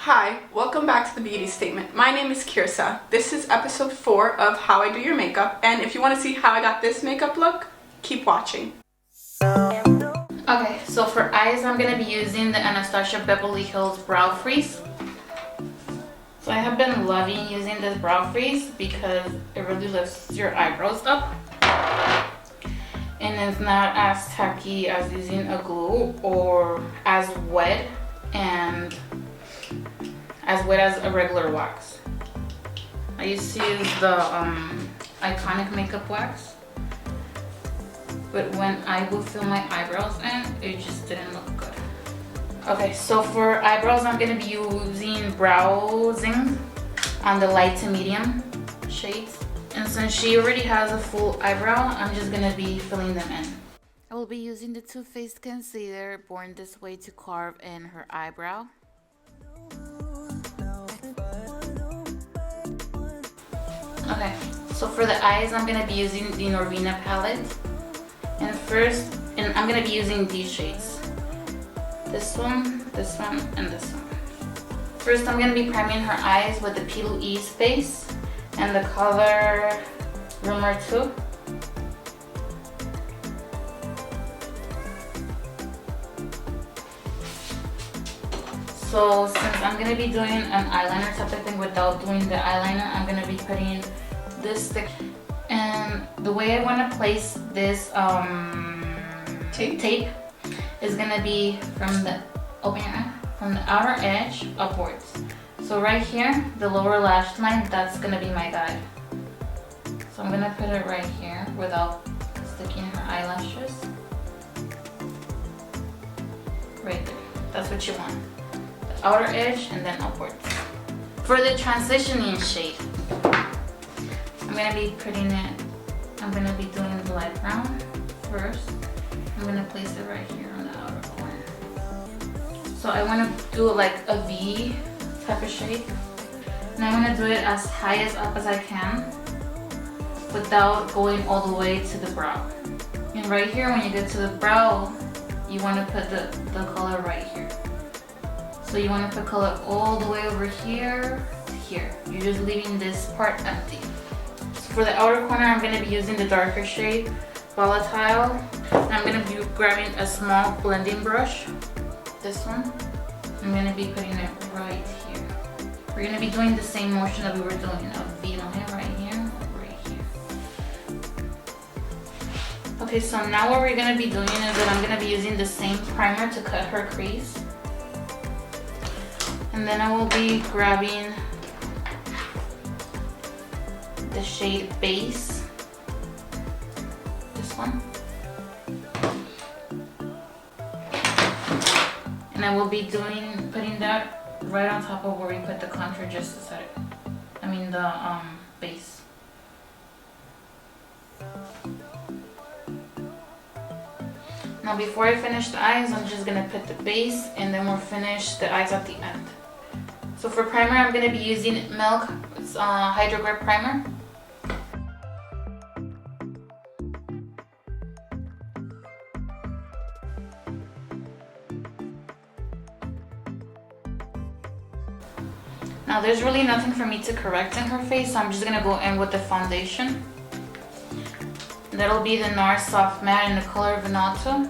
Hi, welcome back to the Beauty Statement. My name is Kirsa. This is episode 4 of How I Do Your Makeup, and if you want to see how I got this makeup look, keep watching. Okay, so for eyes, I'm going to be using the Anastasia Beverly Hills Brow Freeze. So I have been loving using this brow freeze because it really lifts your eyebrows up. And it's not as tacky as using a glue or as wet as a regular wax. I used to use the Iconic makeup wax, but when I would fill my eyebrows in, it just didn't look good. Okay, so for eyebrows, I'm going to be using Browsing on the light to medium shades. And since she already has a full eyebrow, I'm just going to be filling them in. I will be using the Too Faced concealer, Born This Way, to carve in her eyebrow. Okay, so for the eyes, I'm going to be using the Norvina palette. And I'm going to be using these shades. This one, and this one. First, I'm going to be priming her eyes with the P. Louise base and the color Rumor 2. So since I'm going to be doing an eyeliner type of thing without doing the eyeliner, I'm going to be putting this stick. And the way I want to place this tape is going to be from the outer edge upwards. So right here, the lower lash line, that's going to be my guide. So I'm going to put it right here without sticking her eyelashes. Right there. That's what you want. The outer edge and then upwards. For the transitioning shade, I'm going to be doing the light brown first. I'm going to place it right here on the outer corner. So I want to do like a V type of shape. And I want to do it as high up as I can without going all the way to the brow. And right here, when you get to the brow, you want to put the color right here. So you want to put color all the way over here to here. You're just leaving this part empty. So for the outer corner, I'm going to be using the darker shade, Volatile. And I'm going to be grabbing a small blending brush. This one. I'm going to be putting it right here. We're going to be doing the same motion that we were doing, a V line right here, right here. Okay, so now what we're going to be doing is that I'm going to be using the same primer to cut her crease. And then I will be grabbing the shade Base, this one. And I will be putting that right on top of where we put the contour just to set it. The base. Now before I finish the eyes, I'm just going to put the base and then we'll finish the eyes at the end. So for primer, I'm going to be using Milk Hydro Grip Primer. Now there's really nothing for me to correct in her face, so I'm just going to go in with the foundation. That'll be the NARS Soft Matte in the color Venato.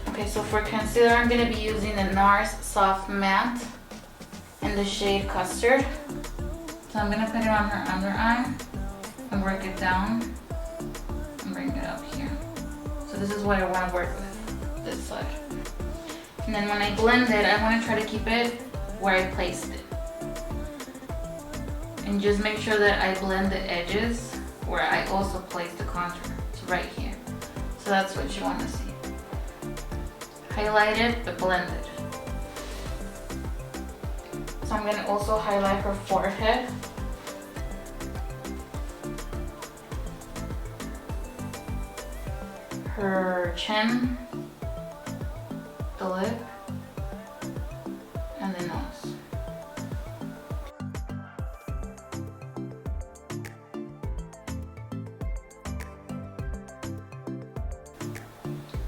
Okay, so for concealer, I'm going to be using the NARS Soft Matte in the shade Custard. So I'm going to put it on her under eye and work it down and bring it up here. So this is what I want to work with, this side. And then when I blend it, I want to try to keep it where I placed it. And just make sure that I blend the edges where I also placed the contour. So right here. So that's what you want to see. Highlight it, but blend it. So I'm going to also highlight her forehead. Her chin, the lip, and the nose.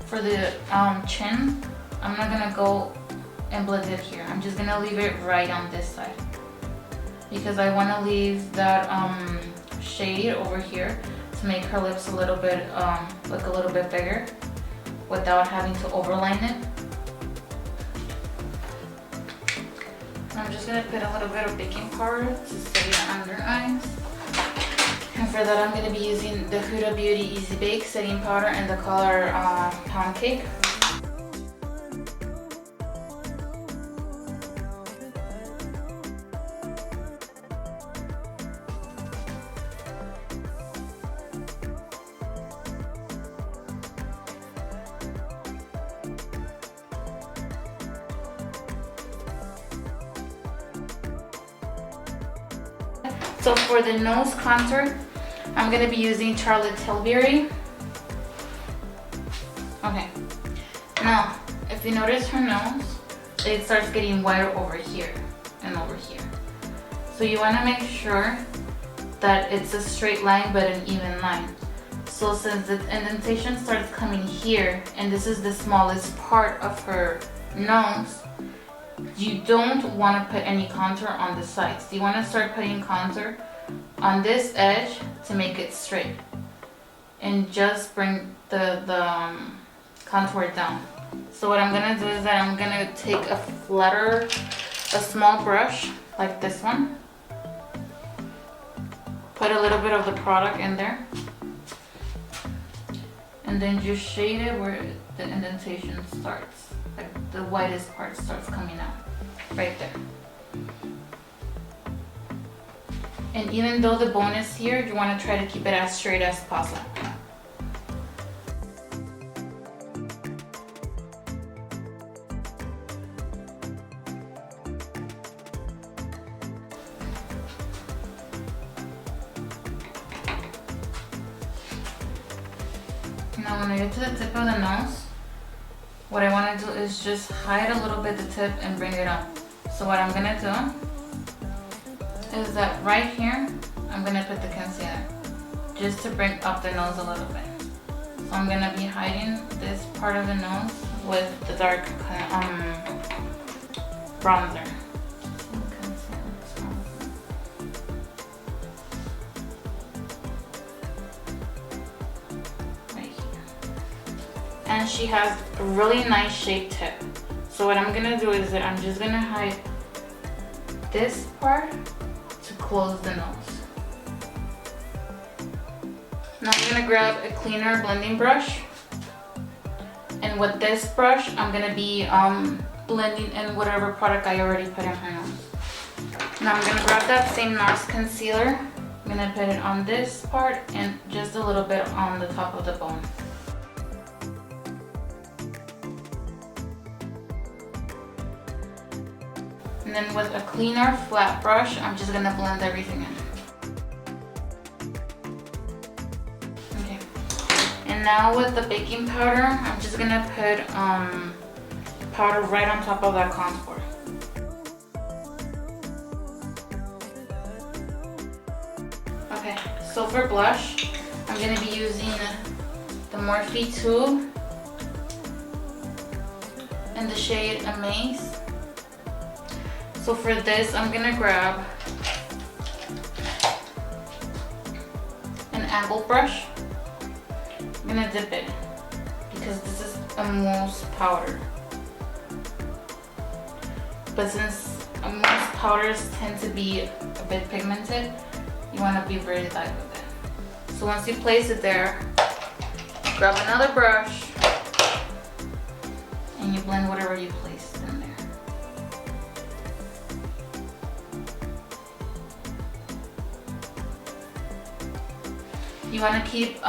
for the chin, I'm not gonna go and blend it here. I'm just gonna leave it right on this side because I want to leave that shade over here to make her lips a little bit look a little bit bigger without having to overline it. And I'm just gonna put a little bit of baking powder to set your under eyes. And for that, I'm gonna be using the Huda Beauty Easy Bake setting powder in the color Pound Cake. So for the nose contour, I'm gonna be using Charlotte Tilbury. Okay, now if you notice her nose, it starts getting wider over here and over here. So you wanna make sure that it's a straight line but an even line. So since the indentation starts coming here, and this is the smallest part of her nose, you don't want to put any contour on the sides. You want to start putting contour on this edge to make it straight, and just bring the contour down. So what I'm gonna do is that I'm gonna take a small brush like this one, put a little bit of the product in there, and then just shade it where the indentation starts. Like the whitest part starts coming out, right there. And even though the bone is here, you want to try to keep it as straight as possible. Now when I get to the tip of the nose, what I want to do is just hide a little bit the tip and bring it up. So what I'm gonna do is that right here, I'm gonna put the concealer just to bring up the nose a little bit. So I'm gonna be hiding this part of the nose with the dark bronzer. And she has a really nice shaped tip. So what I'm gonna do is that I'm just gonna hide this part to close the nose. Now I'm gonna grab a cleaner blending brush, and with this brush I'm gonna be blending in whatever product I already put in her nose. Now I'm gonna grab that same NARS concealer. I'm gonna put it on this part and just a little bit on the top of the bone. And then with a cleaner flat brush, I'm just gonna blend everything in. Okay. And now with the baking powder, I'm just gonna put powder right on top of that contour. Okay, so for blush, I'm gonna be using the Morphe 2 in the shade Amaze. So for this, I'm gonna grab an angle brush. I'm gonna dip it because this is a mousse powder. But since mousse powders tend to be a bit pigmented, you wanna be very light with it. So once you place it there, grab another brush and you blend whatever you placed in there. You want to keep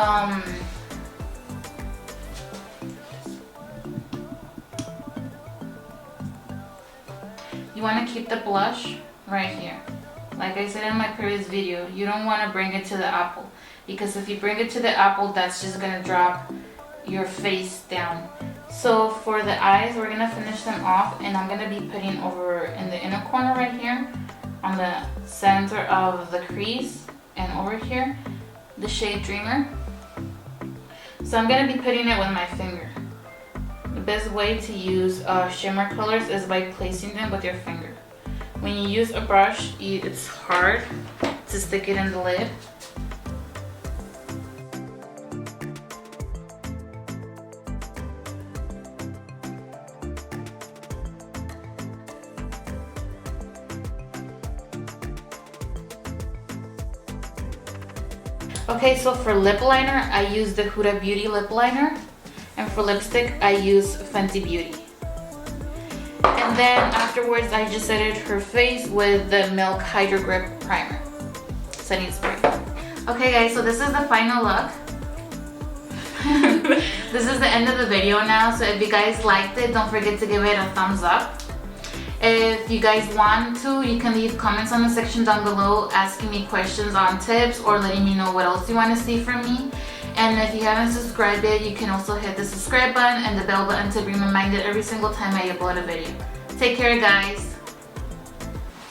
the blush right here. Like I said in my previous video, you don't want to bring it to the apple, because if you bring it to the apple, that's just going to drop your face down. So for the eyes, we're going to finish them off, and I'm going to be putting over in the inner corner right here, on the center of the crease, and over here, the shade Dreamer. So I'm going to be putting it with my finger. best way to use shimmer colors is by placing them with your finger. When you use a brush, it's hard to stick it in the lid. Okay, so for lip liner, I use the Huda Beauty lip liner. And for lipstick, I use Fenty Beauty. And then afterwards, I just setted her face with the Milk Hydro Grip Primer. Setting spray. Okay guys, so this is the final look. This is the end of the video now, so if you guys liked it, don't forget to give it a thumbs up. If you guys want to, you can leave comments on the section down below asking me questions on tips or letting me know what else you want to see from me. And if you haven't subscribed yet, you can also hit the subscribe button and the bell button to be reminded every single time I upload a video. Take care guys!